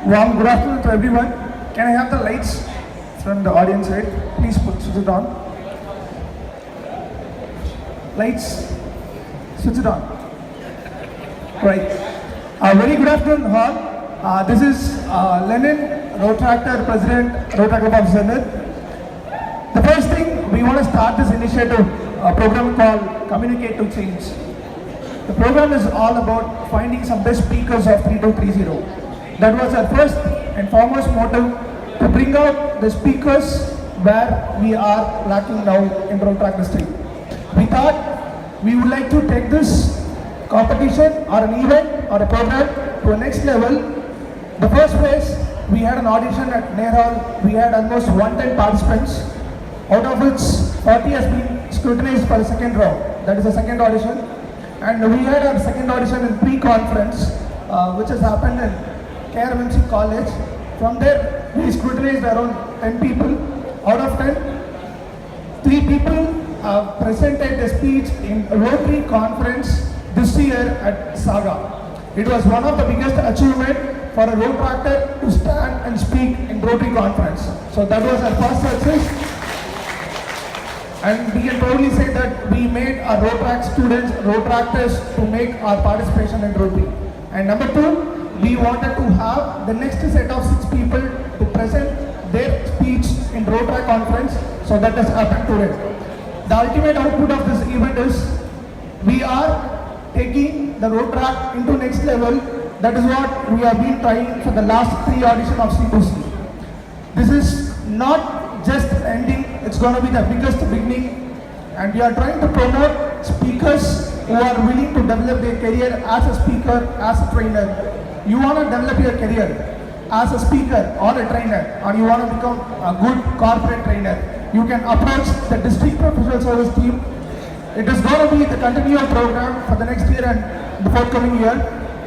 Warm good afternoon to everyone. Can I have the lights from the audience side? Please switch it on. Lights, switch it on. Right. Very good afternoon, all. This is Lenin, Rotractor President, Rotractor of Zenith. The first thing, we want to start this initiative, a program called Communicate to Change. The program is all about finding some best speakers of 3230. That was our first and foremost motive, to bring out the speakers where we are lacking now in Rotrac district. We thought we would like to take this competition or an event or a program to a next level. The first phase, we had an audition at Nair Hall. We had almost 110 participants, out of which 40 has been scrutinized for the second round. That is the second audition. And we had our second audition in pre-conference, which has happened in KRMC College. From there, we scrutinized around 10 people. Out of 10, 3 people presented a speech in Rotary Conference this year at Saga. It was one of the biggest achievement for a Rotractor to stand and speak in Rotary Conference. So that was our first success. And we can probably say that we made our Rotrac students, Rotractors, to make our participation in Rotary. And number 2, we wanted to have the next set of 6 people to present their speech in Rotrac Conference. So that has happened today. The ultimate output of this event is, we are taking the Rotrac into next level. That is what we have been trying for the last 3 auditions of C2C. This is not just ending, it's going to be the biggest beginning, and we are trying to promote speakers who are willing to develop their career as a speaker, as a trainer. You want to develop your career as a speaker or a trainer, or you want to become a good corporate trainer, you can approach the district professional service team. It is going to be the continual program for the next year and the forthcoming year.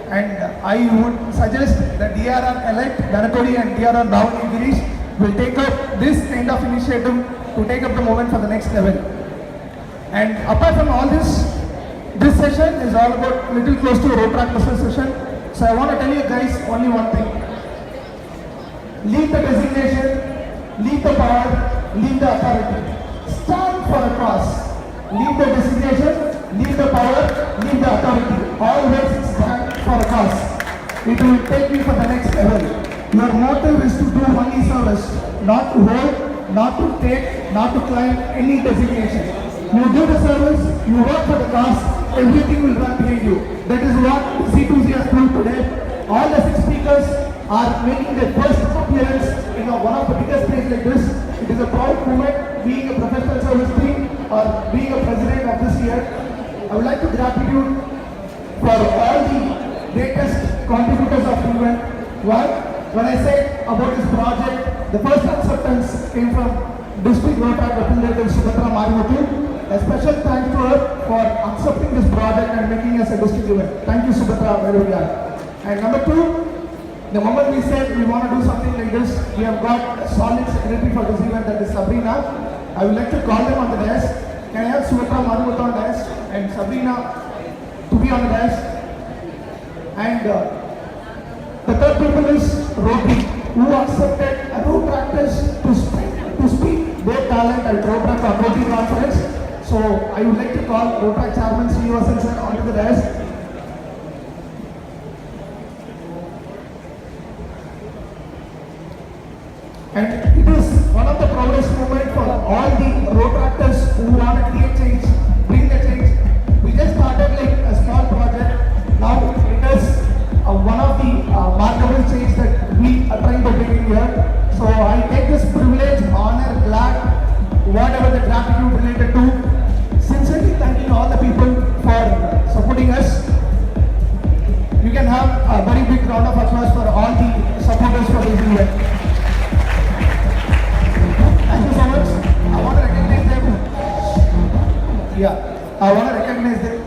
And I would suggest that DRR elect Dhanakodi and DRR Ravani Girish will take up this kind of initiative to take up the movement for the next level. And apart from all this session is all about little close to a Rotrac business session. So I want to tell you guys only one thing. Leave the designation, leave the power, leave the authority. Stand for a cause. Leave the designation, leave the power, leave the authority. Always stand for a cause. It will take you for the next level. Your motive is to do only service, not to hold, not to take, not to climb any designation. You do the service, you work for the cause, everything will run behind you. That is what C2C has proved today. All the 6 speakers are making their first appearance in one of the biggest stages like this. It is a proud moment being a professional service team or being a president of this year. I would like to gratitude for all the greatest contributors of the event. Why? When I said about this project, the first acceptance came from District Rotrac Representative Subhatra Marimuthu. A special thanks to her for accepting this project and making us a district event. Thank you, Subhatra, wherever you are. And number 2, the moment we said we want to do something like this, we have got a solid secretary for this event, that is Sabrina. I would like to call them on the desk. Can I have Subhatra Marimuthu on the desk and Sabrina to be on the desk? And the third people is Rotary, who accepted Rotractors to speak their talent at Rotrac Rotary Conference. So I would like to call Rotrac Chairman Srinivasan sir onto the desk. And it is one of the proudest moments for all the Rotractors who want to create change, bring the change. We just started like a small project. Now it is one of the markable change that we are trying to bring in here. So I take this privilege, honor, glad, whatever the gratitude related to. Sincerely thanking all the people for supporting us. You can have a very big round of applause for all the supporters for this event. Thank you so much. I want to recognize them.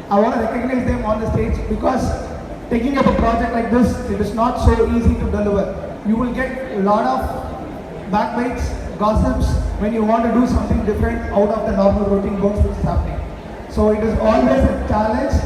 I want to recognize them on the stage, because taking up a project like this, it is not so easy to deliver. You will get a lot of backbites, gossips, when you want to do something different out of the normal routine works which is happening. So it is always a challenge.